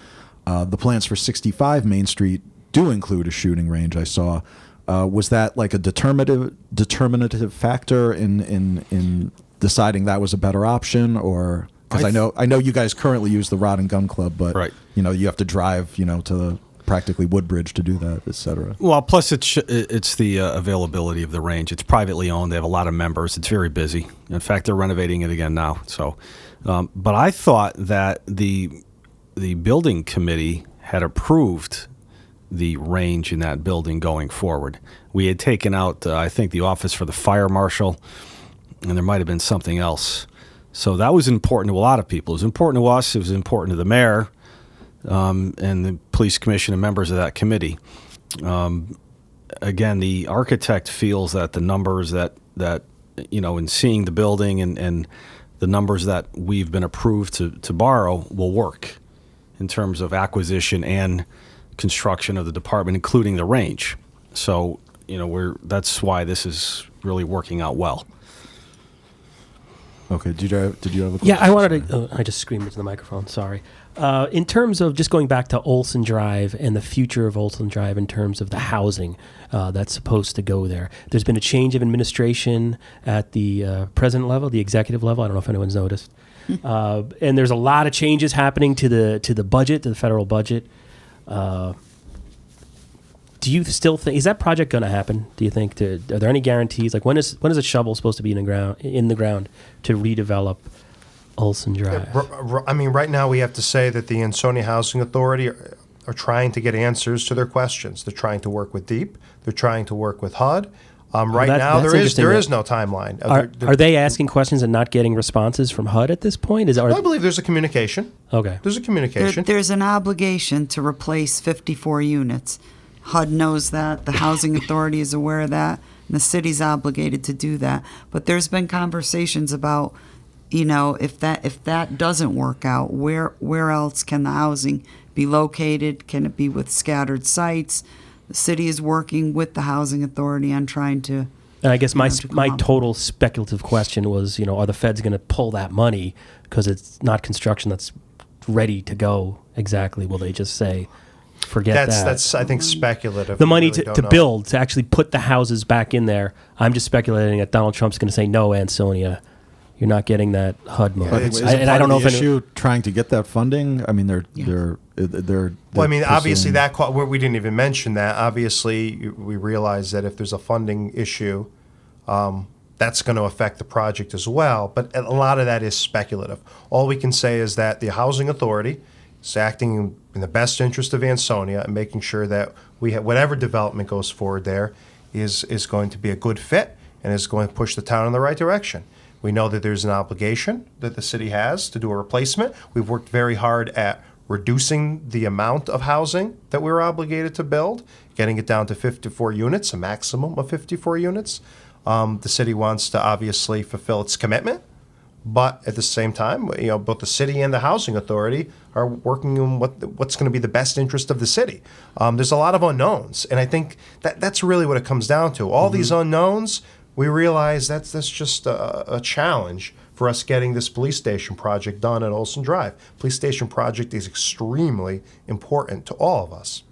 The plans for 65 Main Street do include a shooting range, I saw. Was that like a determinative factor in deciding that was a better option, or because I know you guys currently use the Rod and Gun Club, but Right. You have to drive to the practically Woodbridge to do that, et cetera. Well, plus it's the availability of the range. It's privately owned. They have a lot of members. It's very busy. In fact, they're renovating it again now. So, but I thought that the building committee had approved the range in that building going forward. We had taken out, I think, the office for the fire marshal, and there might have been something else. So that was important to a lot of people. It was important to us. It was important to the mayor and the police commission and members of that committee. Again, the architect feels that the numbers that in seeing the building and the numbers that we've been approved to borrow will work in terms of acquisition and construction of the department, including the range. So, that's why this is really working out well. Okay. Did you have a question? Yeah, I wanted to. I just screamed into the microphone. Sorry. In terms of just going back to Olson Drive and the future of Olson Drive in terms of the housing that's supposed to go there, there's been a change of administration at the president level, the executive level. I don't know if anyone's noticed. And there's a lot of changes happening to the budget, to the federal budget. Do you still think, is that project going to happen? Do you think? Are there any guarantees? Like when is a shovel supposed to be in the ground to redevelop Olson Drive? I mean, right now we have to say that the Ansonia Housing Authority are trying to get answers to their questions. They're trying to work with DEEP. They're trying to work with HUD. Right now, there is no timeline. Are they asking questions and not getting responses from HUD at this point? I believe there's a communication. Okay. There's a communication. There's an obligation to replace 54 units. HUD knows that. The Housing Authority is aware of that. And the city's obligated to do that. But there's been conversations about, if that doesn't work out, where else can the housing be located? Can it be with scattered sites? The city is working with the Housing Authority on trying to. And I guess my total speculative question was, are the feds going to pull that money because it's not construction that's ready to go exactly? Will they just say, forget that? That's I think speculative. The money to build, to actually put the houses back in there. I'm just speculating that Donald Trump's going to say, no, Ansonia, you're not getting that HUD money. And I don't know if issue trying to get that funding. I mean, they're well, I mean, obviously we didn't even mention that. Obviously, we realize that if there's a funding issue, that's going to affect the project as well. But a lot of that is speculative. All we can say is that the Housing Authority is acting in the best interest of Ansonia and making sure that whatever development goes forward there is going to be a good fit and is going to push the town in the right direction. We know that there's an obligation that the city has to do a replacement. We've worked very hard at reducing the amount of housing that we're obligated to build, getting it down to 54 units, a maximum of 54 units. The city wants to obviously fulfill its commitment, but at the same time, both the city and the Housing Authority are working on what's going to be the best interest of the city. There's a lot of unknowns, and I think that's really what it comes down to. All these unknowns, we realize that's just a challenge for us getting this police station project done at Olson Drive. Police station project is extremely important to all of us.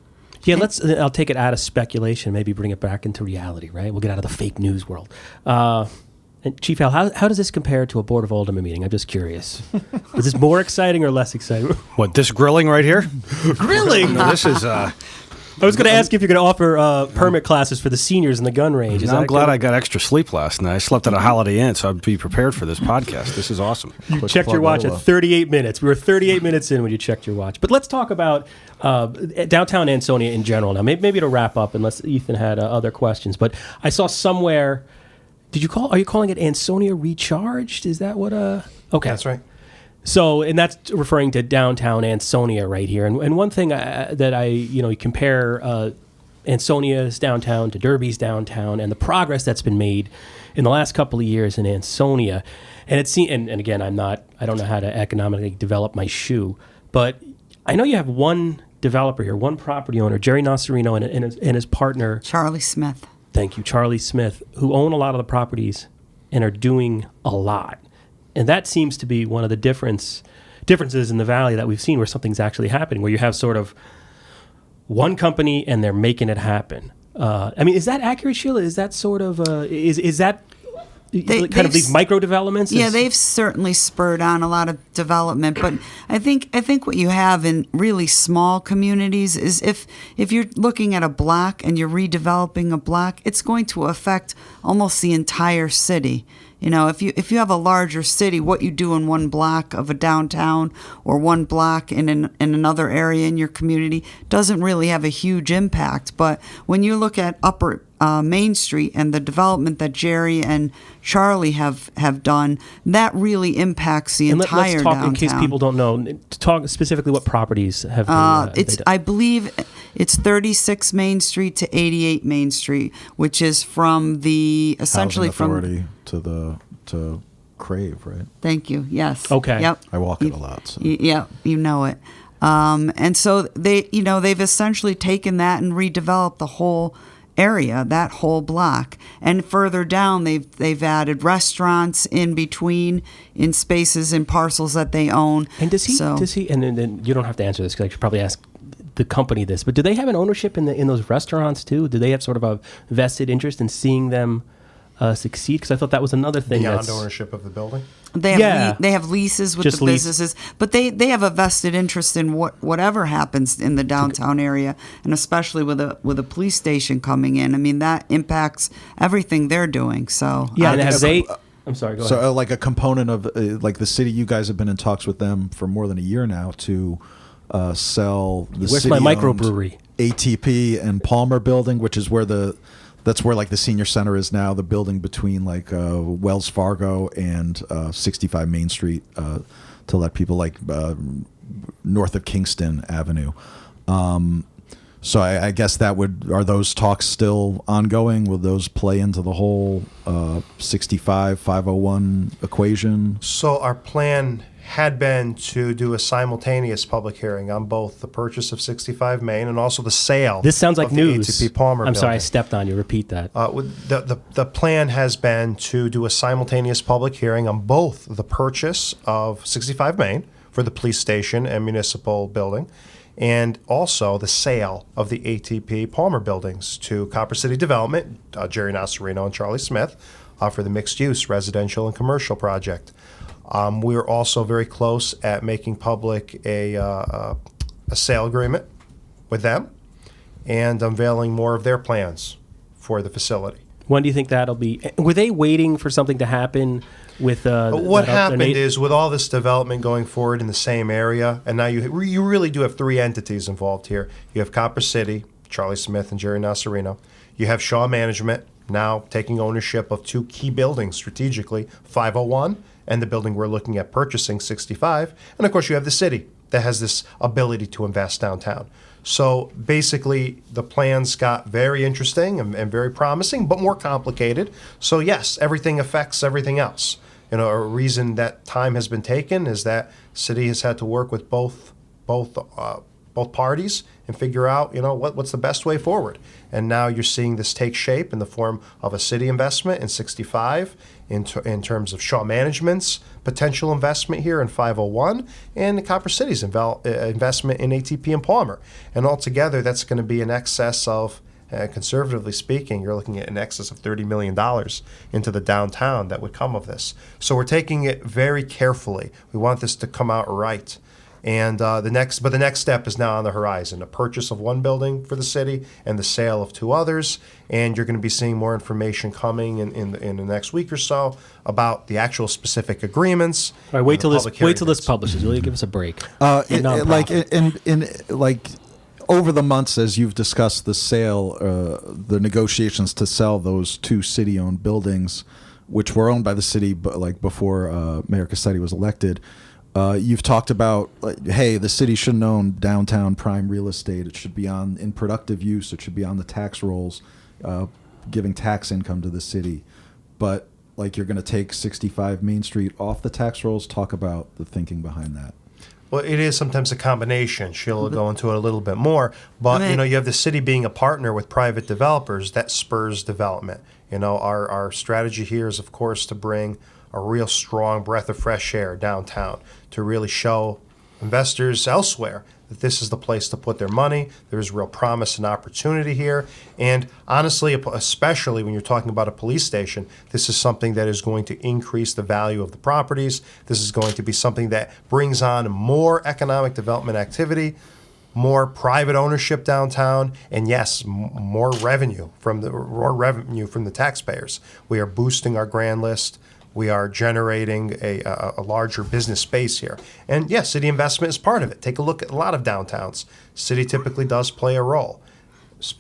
Yeah, I'll take it out of speculation, maybe bring it back into reality, right? We'll get out of the fake news world. And Chief Hale, how does this compare to a Board of Aldermen meeting? I'm just curious. Is this more exciting or less exciting? What, this grilling right here? Grilling? No, this is... I was going to ask if you're going to offer permit classes for the seniors in the gun range. I'm glad I got extra sleep last night. I slept at a Holiday Inn, so I'd be prepared for this podcast. This is awesome. You checked your watch at 38 minutes. We were 38 minutes in when you checked your watch. But let's talk about downtown Ansonia in general. Now, maybe it'll wrap up unless Ethan had other questions. But I saw somewhere... Are you calling it Ansonia Recharged? Is that what? Okay, that's right. So, and that's referring to downtown Ansonia right here. And one thing that you compare Ansonia's downtown to Derby's downtown, and the progress that's been made in the last couple of years in Ansonia. And and again, I don't know how to economically develop my shoe, but I know you have one developer here, one property owner, Jerry Nocerino, and his partner Charlie Smith. Thank you, Charlie Smith, who own a lot of the properties and are doing a lot. And that seems to be one of the differences in the valley that we've seen where something's actually happening, where you have sort of one company and they're making it happen. I mean, is that accurate, Sheila? Is that sort of, is that kind of these micro developments? Yeah, they've certainly spurred on a lot of development, but I think what you have in really small communities is if you're looking at a block and you're redeveloping a block, it's going to affect almost the entire city. If you have a larger city, what you do in one block of a downtown or one block in another area in your community doesn't really have a huge impact. But when you look at Upper Main Street and the development that Jerry and Charlie have done, that really impacts the entire let's talk, downtown. In case people don't know, talk specifically what properties have they I believe it's 36 Main Street to 88 Main Street, which is from essentially Housing Authority. to Crave, right? Thank you. Yes. Okay. Yep. I walk it a lot. So. Yeah, you know it. And so they've essentially taken that and redeveloped the whole area, that whole block. And further down, they've added restaurants in between, in spaces and parcels that they own. And does he? And then you don't have to answer this because I should probably ask the company this. But do they have an ownership in those restaurants too? Do they have sort of a vested interest in seeing them succeed? Because I thought that was another thing. Beyond ownership of the building? They have they have leases with Just the businesses, but they have a vested interest in whatever happens in the downtown area, and especially with a police station coming in. I mean, that impacts everything they're doing. So yeah, and have they? I'm sorry. Go ahead. So, like a component of like the city, you guys have been in talks with them for more than a year now to sell the Where's my city-owned microbrewery? ATP and Palmer building, which is where that's where like the senior center is now, the building between like Wells Fargo and 65 Main Street to let people like north of Kingston Avenue. So I guess are those talks still ongoing? Will those play into the whole 65-501 equation? So our plan had been to do a simultaneous public hearing on both the purchase of 65 Main and also the sale. This sounds like of the news. ATP Palmer I'm sorry, I building. stepped on you. Repeat that. The plan has been to do a simultaneous public hearing on both the purchase of 65 Main for the police station and municipal building, and also the sale of the ATP Palmer buildings to Copper City Development, Jerry Nasarino and Charlie Smith, for the mixed-use residential and commercial project. We're also very close at making public a sale agreement with them and unveiling more of their plans for the facility. When do you think that'll be? Were they waiting for something to happen with? But what happened is, with all this development going forward in the same area, and now you really do have three entities involved here. You have Copper City, Charlie Smith and Jerry Nasarino. You have Shaw Management now taking ownership of two key buildings strategically, 501 and the building we're looking at purchasing, 65. And of course, you have the city that has this ability to invest downtown. So basically, the plans got very interesting and very promising, but more complicated. So yes, everything affects everything else. You know, a reason that time has been taken is that city has had to work with both parties and figure out, what's the best way forward. And now you're seeing this take shape in the form of a city investment in 65, in terms of Shaw Management's potential investment here in 501, and Copper City's investment in ATP and Palmer. And altogether, that's going to be in excess of, conservatively speaking, you're looking at in excess of $30 million into the downtown that would come of this. So we're taking it very carefully. We want this to come out right. And the next step is now on the horizon: a purchase of one building for the city and the sale of two others. And you're going to be seeing more information coming in the next week or so about the actual specific agreements. All right, wait till this publishes. Will you give us a break? Over the months, as you've discussed the sale, the negotiations to sell those two city-owned buildings, which were owned by the city, but like before Mayor Cassetti was elected. You've talked about, hey, the city shouldn't own downtown prime real estate. It should be in productive use. It should be on the tax rolls, giving tax income to the city. But you're going to take 65 Main Street off the tax rolls. Talk about the thinking behind that. Well, it is sometimes a combination. Sheila will go into it a little bit more. But, you have the city being a partner with private developers. That spurs development. Our strategy here is, of course, to bring a real strong breath of fresh air downtown to really show investors elsewhere that this is the place to put their money. There's real promise and opportunity here. And honestly, especially when you're talking about a police station, this is something that is going to increase the value of the properties. This is going to be something that brings on more economic development activity, more private ownership downtown, and yes, more revenue from the taxpayers. We are boosting our grand list. We are generating a larger business space here. And yes, city investment is part of it. Take a look at a lot of downtowns. City typically does play a role.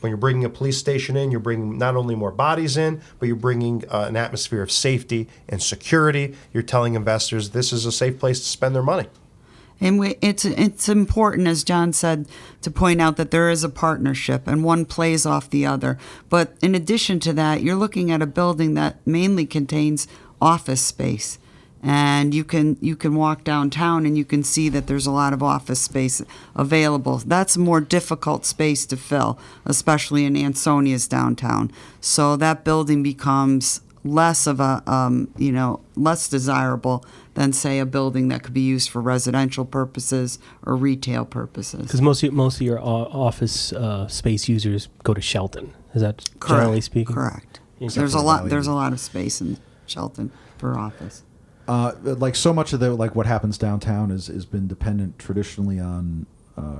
When you're bringing a police station in, you're bringing not only more bodies in, but you're bringing an atmosphere of safety and security. You're telling investors this is a safe place to spend their money. And it's important, as John said, to point out that there is a partnership and one plays off the other. But in addition to that, you're looking at a building that mainly contains office space. And you can walk downtown and you can see that there's a lot of office space available. That's a more difficult space to fill, especially in Ansonia's downtown. So that building becomes less of a, less desirable than, say, a building that could be used for residential purposes or retail purposes. Because most of your office space users go to Shelton. Is that generally speaking? Correct. Except There's a lot of space in Shelton for office. Like so much of what happens downtown has been dependent traditionally on,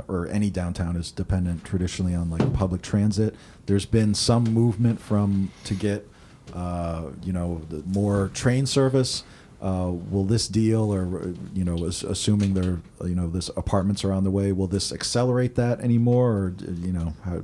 or any downtown is dependent traditionally on like public transit. There's been some movement to get, more train service. Will this deal, or assuming this apartments are on the way, will this accelerate that anymore, or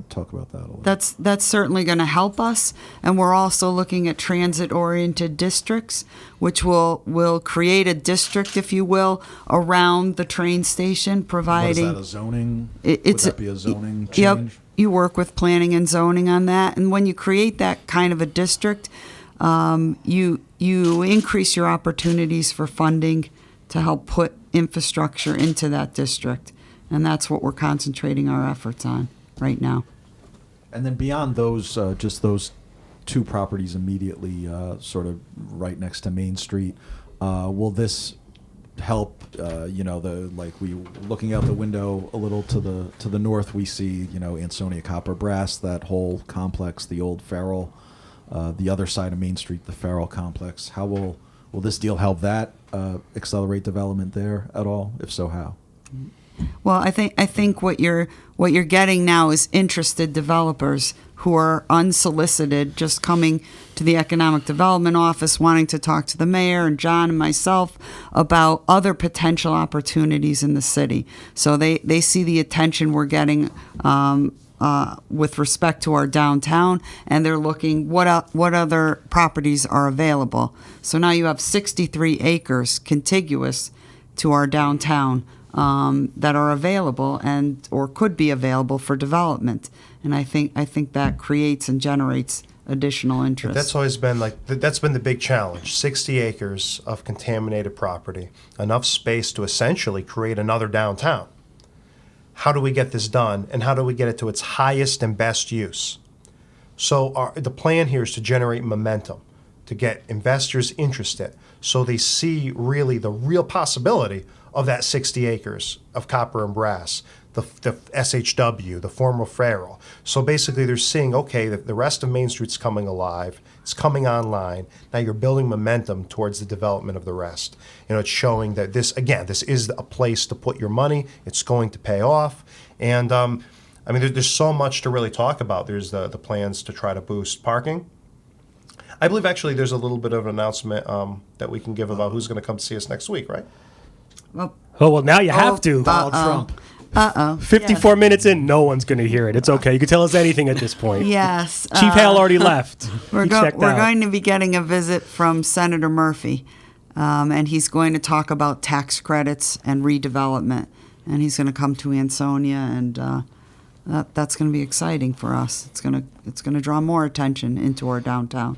talk about that a little? That's certainly going to help us, and we're also looking at transit-oriented districts, which will create a district, if you will, around the train station, providing. What is that, a zoning? Would that be a zoning change? Yep. You work with planning and zoning on that, and when you create that kind of a district, you increase your opportunities for funding to help put infrastructure into that district. And that's what we're concentrating our efforts on right now. And then beyond those, just those two properties immediately sort of right next to Main Street, will this help, we looking out the window a little to the north, we see, Ansonia Copper Brass, that whole complex, the old Farrell. The other side of Main Street, the Farrell complex. How will this deal help that accelerate development there at all? If so, how? Well, I think what you're getting now is interested developers who are unsolicited, just coming to the Economic Development Office, wanting to talk to the mayor and John and myself about other potential opportunities in the city. So they see the attention we're getting with respect to our downtown, and they're looking what other properties are available. So now you have 63 acres contiguous to our downtown that are available or could be available for development. And I think that creates and generates additional interest. That's always been that's been the big challenge. 60 acres of contaminated property, enough space to essentially create another downtown. How do we get this done, and how do we get it to its highest and best use? So the plan here is to generate momentum, to get investors interested, so they see really the real possibility of that 60 acres of copper and brass, the SHW, the former Farrell. So basically they're seeing, okay, the rest of Main Street's coming alive, it's coming online. Now you're building momentum towards the development of the rest. It's showing that this is a place to put your money. It's going to pay off. And there's so much to really talk about. There's the plans to try to boost parking. I believe actually there's a little bit of an announcement that we can give about who's going to come to see us next week, right? Well, now you have to. Donald Trump. 54 minutes in, no one's going to hear it. It's okay. You can tell us anything at this point. Yes. Chief Hale already left. We're going to be getting a visit from Senator Murphy, and he's going to talk about tax credits and redevelopment. And he's going to come to Ansonia, and that's going to be exciting for us. It's going to draw more attention into our downtown.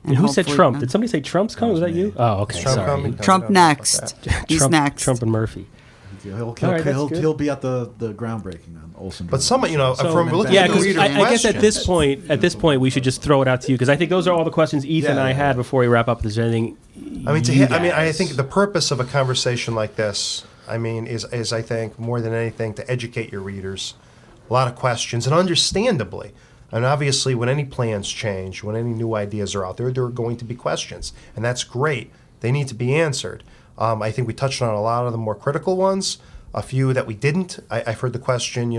And who said Trump? Did somebody say Trump's coming? Was that you? Oh, okay. Trump Sorry. coming? Trump next. He's next. Trump and Murphy. He'll be at the groundbreaking on Olson Drive. But from looking Yeah, at the because reader I guess at questions- this point, we should just throw it out to you, because I think those are all the questions Ethan and I had before we wrap up. Is there anything? I think the purpose of a conversation like this, is I think more than anything to educate your readers. A lot of questions, and understandably, and obviously, when any plans change, when any new ideas are out there, there are going to be questions, and that's great. They need to be answered. I think we touched on a lot of the more critical ones. A few that we didn't. I've heard the question,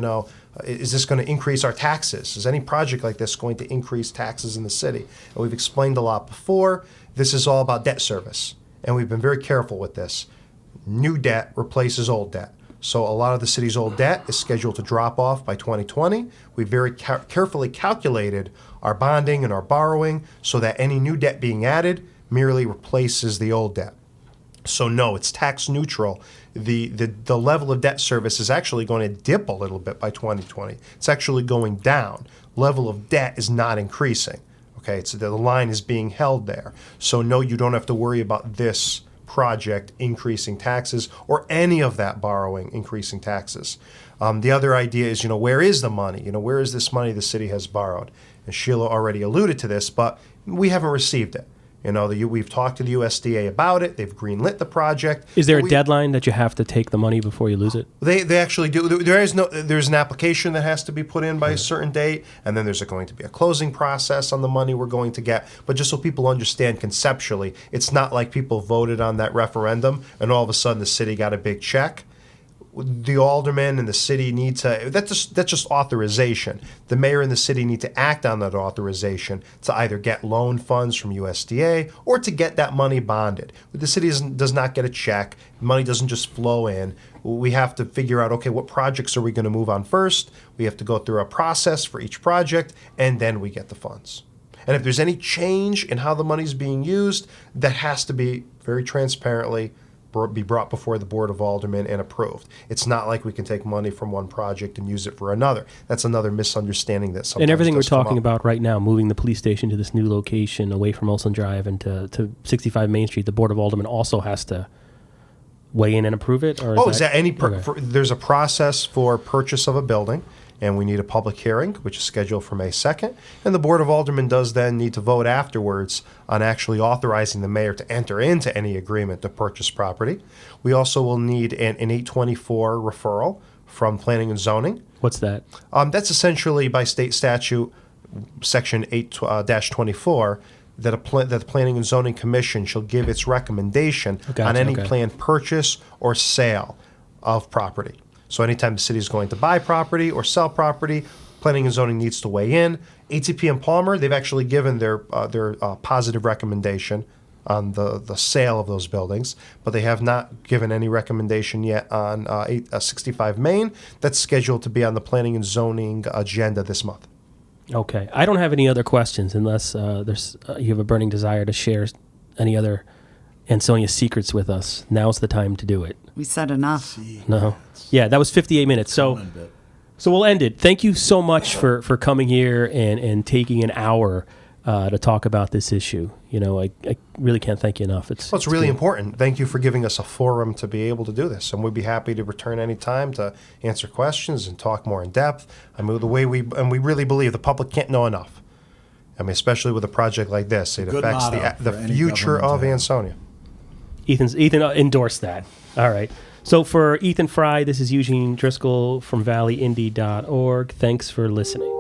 is this going to increase our taxes? Is any project like this going to increase taxes in the city? And we've explained a lot before. This is all about debt service, and we've been very careful with this. New debt replaces old debt. So a lot of the city's old debt is scheduled to drop off by 2020. We very carefully calculated our bonding and our borrowing so that any new debt being added merely replaces the old debt. So no, it's tax neutral. The level of debt service is actually going to dip a little bit by 2020. It's actually going down. Level of debt is not increasing. Okay, so the line is being held there. So no, you don't have to worry about this project increasing taxes or any of that borrowing increasing taxes. The other idea is, where is the money? Where is this money the city has borrowed? And Sheila already alluded to this, but we haven't received it. We've talked to the USDA about it. They've greenlit the project. Is there a deadline that you have to take the money before you lose it? They actually do. There's an application that has to be put in by a certain date, and then there's going to be a closing process on the money we're going to get. But just so people understand conceptually, it's not like people voted on that referendum and all of a sudden the city got a big check. The aldermen and the city need to, that's just authorization. The mayor and the city need to act on that authorization to either get loan funds from USDA or to get that money bonded. The city does not get a check. Money doesn't just flow in. We have to figure out, okay, what projects are we going to move on first? We have to go through a process for each project, and then we get the funds. And if there's any change in how the money's being used, that has to be very transparently be brought before the Board of Aldermen and approved. It's not like we can take money from one project and use it for another. That's another misunderstanding that sometimes And everything we're does come talking up. about right now, moving the police station to this new location away from Olson Drive and to 65 Main Street, the Board of Aldermen also has to weigh in and approve it? Or Is that any? Okay. There's a process for purchase of a building, and we need a public hearing, which is scheduled for May 2nd. And the Board of Aldermen does then need to vote afterwards on actually authorizing the mayor to enter into any agreement to purchase property. We also will need an 824 referral from Planning and Zoning. What's that? That's essentially by state statute, Section 8-24, that the Planning and Zoning Commission shall give its recommendation Gotcha, on any okay. planned purchase or sale of property. So anytime the city is going to buy property or sell property, Planning and Zoning needs to weigh in. ATP and Palmer, they've actually given their positive recommendation on the sale of those buildings, but they have not given any recommendation yet on 65 Main. That's scheduled to be on the Planning and Zoning agenda this month. Okay. I don't have any other questions unless you have a burning desire to share any other Ansonia secrets with us. Now's the time to do it. We said enough. No. Yeah, that was 58 minutes. So we'll end it. Thank you so much for coming here and taking an hour to talk about this issue. I really can't thank you enough. It's really good. important. Thank you for giving us a forum to be able to do this, and we'd be happy to return any time to answer questions and talk more in depth. We really believe the public can't know enough. Especially with a project like this, it Good affects motto the for any future government of to have. Ansonia. Ethan endorsed that. All right. So for Ethan Fry, this is Eugene Driscoll from valleyindy.org. Thanks for listening.